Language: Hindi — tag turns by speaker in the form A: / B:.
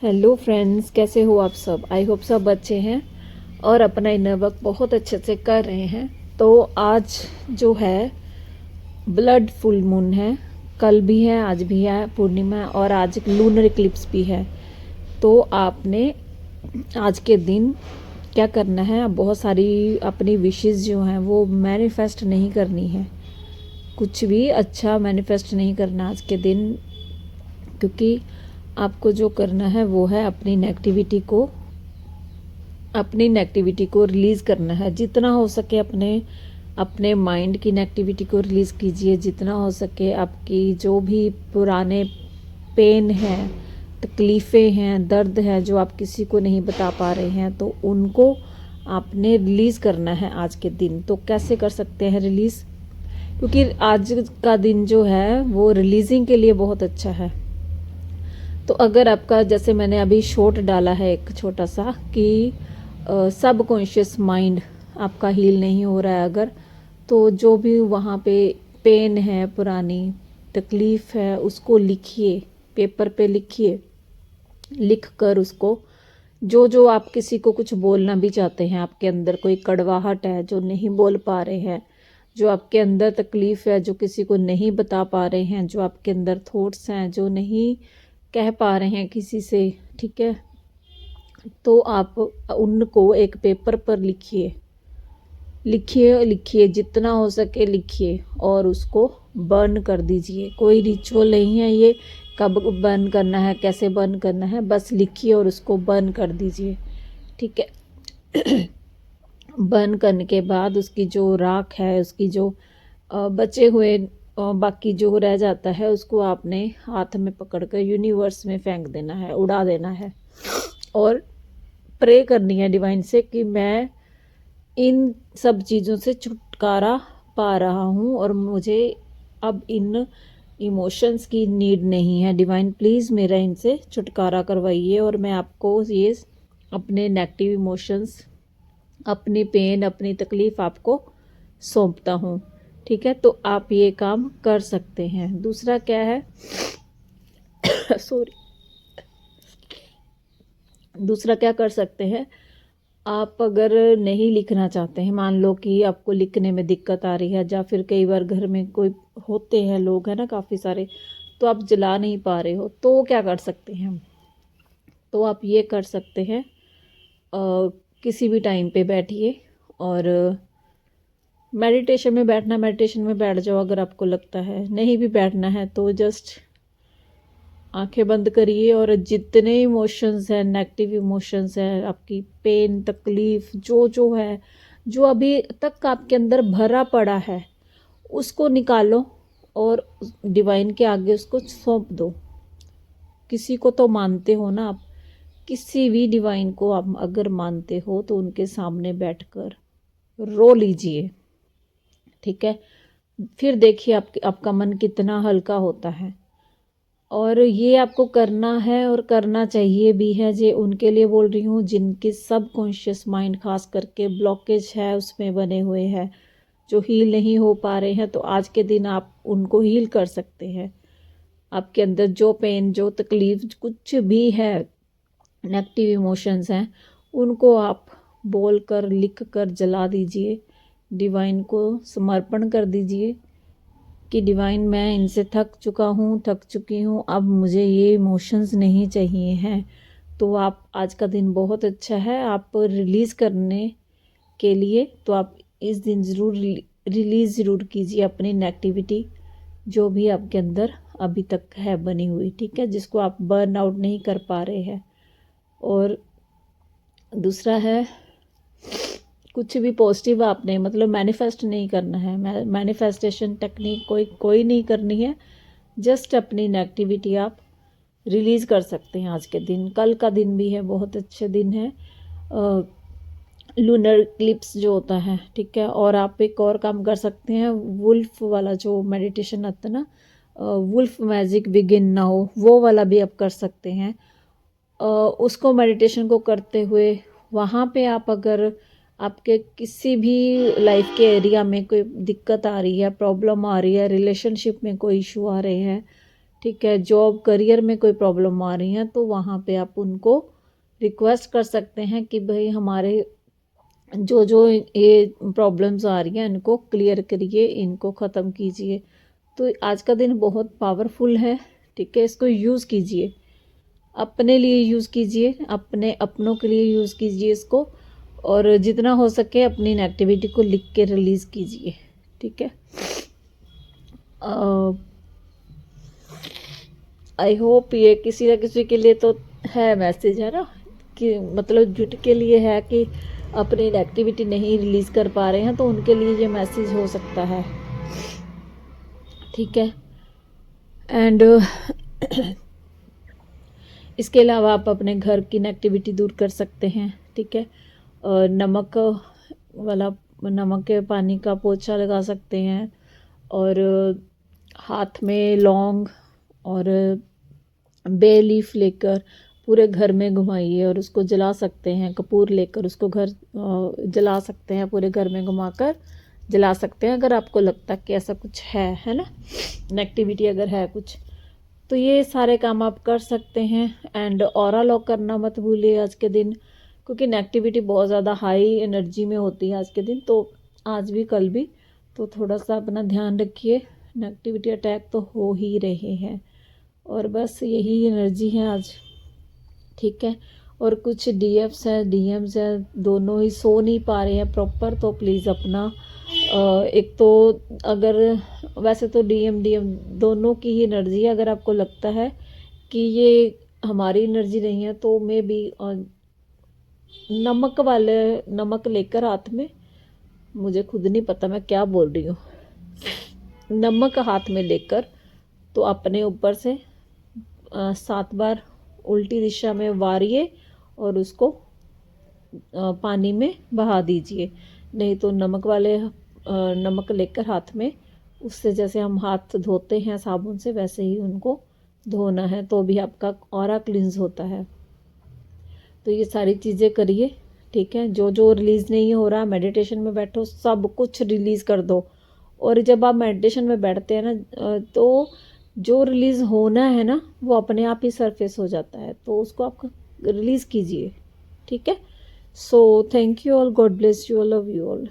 A: हेलो फ्रेंड्स, कैसे हो आप सब। आई होप सब अच्छे हैं और अपना इनर वर्क बहुत अच्छे से कर रहे हैं। तो आज जो है ब्लड फुल मून है, कल भी है, आज भी है पूर्णिमा है और आज लूनर इक्लिप्स भी है। तो आपने आज के दिन क्या करना है, बहुत सारी अपनी विशेज़ जो हैं वो मैनिफेस्ट नहीं करनी है। कुछ भी अच्छा मैनिफेस्ट नहीं करना आज के दिन, क्योंकि आपको जो करना है वो है अपनी नेगेटिविटी को रिलीज़ करना है। जितना हो सके अपने माइंड की नेगेटिविटी को रिलीज़ कीजिए। जितना हो सके आपकी जो भी पुराने पेन हैं, तकलीफ़ें हैं, दर्द है जो आप किसी को नहीं बता पा रहे हैं, तो उनको आपने रिलीज़ करना है आज के दिन। तो कैसे कर सकते हैं रिलीज़, क्योंकि आज का दिन जो है वो रिलीजिंग के लिए बहुत अच्छा है। तो अगर आपका, जैसे मैंने अभी शॉर्ट डाला है एक छोटा सा कि सब कॉन्शियस माइंड आपका हील नहीं हो रहा है अगर, तो जो भी वहाँ पे पेन है, पुरानी तकलीफ़ है, उसको लिखिए, पेपर पे लिखिए। लिख कर उसको, जो जो आप किसी को कुछ बोलना भी चाहते हैं, आपके अंदर कोई कड़वाहट है जो नहीं बोल पा रहे हैं, जो आपके अंदर तकलीफ़ है जो किसी को नहीं बता पा रहे हैं, जो आपके अंदर थॉट्स हैं जो नहीं कह पा रहे हैं किसी से, ठीक है, तो आप उनको एक पेपर पर लिखिए। लिखिए लिखिए, जितना हो सके लिखिए और उसको बर्न कर दीजिए। कोई रिचुअल नहीं है ये, कब बर्न करना है, कैसे बर्न करना है, बस लिखिए और उसको बर्न कर दीजिए, ठीक है। बर्न करने के बाद उसकी जो राख है, उसकी जो बचे हुए बाकी जो रह जाता है, उसको आपने हाथ में पकड़कर यूनिवर्स में फेंक देना है, उड़ा देना है और प्रे करनी है डिवाइन से कि मैं इन सब चीज़ों से छुटकारा पा रहा हूँ और मुझे अब इन इमोशंस की नीड नहीं है। डिवाइन प्लीज़ मेरा इनसे छुटकारा करवाइए और मैं आपको ये अपने नेगेटिव इमोशंस, अपनी पेन, अपनी तकलीफ़ आपको सौंपता हूँ, ठीक है। तो आप ये काम कर सकते हैं। दूसरा क्या है, सॉरी, दूसरा क्या कर सकते हैं, आप अगर नहीं लिखना चाहते हैं, मान लो कि आपको लिखने में दिक्कत आ रही है, या फिर कई बार घर में कोई होते हैं लोग, है ना, काफ़ी सारे, तो आप जला नहीं पा रहे हो, तो क्या कर सकते हैं हम, तो आप ये कर सकते हैं, किसी भी टाइम पे बैठिए और मेडिटेशन में बैठना, मेडिटेशन में बैठ जाओ। अगर आपको लगता है नहीं भी बैठना है तो जस्ट आंखें बंद करिए और जितने इमोशंस हैं, नेगेटिव इमोशंस हैं, आपकी पेन, तकलीफ जो जो है, जो अभी तक आपके अंदर भरा पड़ा है, उसको निकालो और डिवाइन के आगे उसको सौंप दो। किसी को तो मानते हो ना आप, किसी भी डिवाइन को आप अगर मानते हो तो उनके सामने बैठकर रो लीजिए, ठीक है। फिर देखिए आपका मन कितना हल्का होता है। और ये आपको करना है और करना चाहिए भी है। जे उनके लिए बोल रही हूँ जिनके सब कॉन्शियस माइंड खास करके ब्लॉकेज है उसमें बने हुए हैं, जो हील नहीं हो पा रहे हैं, तो आज के दिन आप उनको हील कर सकते हैं। आपके अंदर जो पेन, जो तकलीफ कुछ भी है, नेगेटिव इमोशंस हैं, उनको आप बोल कर, लिख कर जला दीजिए, डिवाइन को समर्पण कर दीजिए कि डिवाइन मैं इनसे थक चुका हूँ, थक चुकी हूँ, अब मुझे ये इमोशंस नहीं चाहिए हैं। तो आप, आज का दिन बहुत अच्छा है आप रिलीज़ करने के लिए, तो आप इस दिन ज़रूर रिलीज़ ज़रूर कीजिए अपनी नेगेटिविटी जो भी आपके अंदर अभी तक है बनी हुई, ठीक है, जिसको आप बर्न आउट नहीं कर पा रहे हैं। और दूसरा है, कुछ भी पॉजिटिव आपने मतलब मैनिफेस्ट नहीं करना है, मैनिफेस्टेशन टेक्निक कोई नहीं करनी है, जस्ट अपनी नेगेटिविटी आप रिलीज़ कर सकते हैं आज के दिन। कल का दिन भी है, बहुत अच्छे दिन है, लूनर क्लिप्स जो होता है, ठीक है। और आप एक और काम कर सकते हैं, वुल्फ वाला जो मेडिटेशन आता है ना, वुल्फ मैजिक बिगिन नाउ, वो वाला भी आप कर सकते हैं। उसको, मेडिटेशन को करते हुए वहाँ पे आप अगर आपके किसी भी लाइफ के एरिया में कोई दिक्कत आ रही है, प्रॉब्लम आ रही है, रिलेशनशिप में कोई इशू आ रहे हैं, ठीक है। जॉब करियर में कोई प्रॉब्लम आ रही है तो वहाँ पे आप उनको रिक्वेस्ट कर सकते हैं कि भाई हमारे जो जो ये प्रॉब्लम्स आ रही हैं इनको क्लियर करिए, इनको ख़त्म कीजिए। तो आज का दिन बहुत पावरफुल है, ठीक है। इसको यूज़ कीजिए, अपने लिए यूज़ कीजिए, अपने अपनों के लिए यूज़ कीजिए इसको, और जितना हो सके अपनी नेगेटिविटी को लिख के रिलीज़ कीजिए, ठीक है। आई होप ये किसी ना किसी के लिए तो है मैसेज, है ना, कि मतलब जुट के लिए है कि अपनी नेगेटिविटी नहीं रिलीज़ कर पा रहे हैं तो उनके लिए ये मैसेज हो सकता है, ठीक है। एंड इसके अलावा आप अपने घर की नेगेटिविटी दूर कर सकते हैं, ठीक है। नमक वाला, नमक के पानी का पोछा लगा सकते हैं, और हाथ में लौंग और बे लीफ लेकर पूरे घर में घुमाइए और उसको जला सकते हैं। कपूर लेकर उसको जला सकते हैं, पूरे घर में घुमाकर जला सकते हैं, अगर आपको लगता है कि ऐसा कुछ है ना, नेगेटिविटी अगर है कुछ, तो ये सारे काम आप कर सकते हैं। एंड ऑरा लॉक करना मत भूलिए आज के दिन, क्योंकि नेगेटिविटी बहुत ज़्यादा हाई एनर्जी में होती है आज के दिन, तो आज भी कल भी, तो थोड़ा सा अपना ध्यान रखिए। नेगेटिविटी अटैक तो हो ही रहे हैं, और बस यही एनर्जी है आज, ठीक है। और कुछ डीएफ्स हैं, डीएम्स हैं, दोनों ही सो नहीं पा रहे हैं प्रॉपर, तो प्लीज़ अपना एक तो अगर वैसे तो डीएम दोनों की ही एनर्जी है, अगर आपको लगता है कि ये हमारी एनर्जी नहीं है तो मे बी नमक लेकर हाथ में, मुझे खुद नहीं पता मैं क्या बोल रही हूँ, नमक हाथ में लेकर तो अपने ऊपर से 7 बार उल्टी दिशा में वारिए और उसको पानी में बहा दीजिए। नहीं तो नमक लेकर हाथ में, उससे जैसे हम हाथ धोते हैं साबुन से वैसे ही उनको धोना है, तो भी आपका ऑरा क्लींस होता है। तो ये सारी चीज़ें करिए, ठीक है। जो जो रिलीज़ नहीं हो रहा, मेडिटेशन में बैठो, सब कुछ रिलीज़ कर दो। और जब आप मेडिटेशन में बैठते हैं ना, तो जो रिलीज़ होना है ना वो अपने आप ही सरफेस हो जाता है, तो उसको आप रिलीज़ कीजिए, ठीक है। So thank you all, God bless you all, love you all.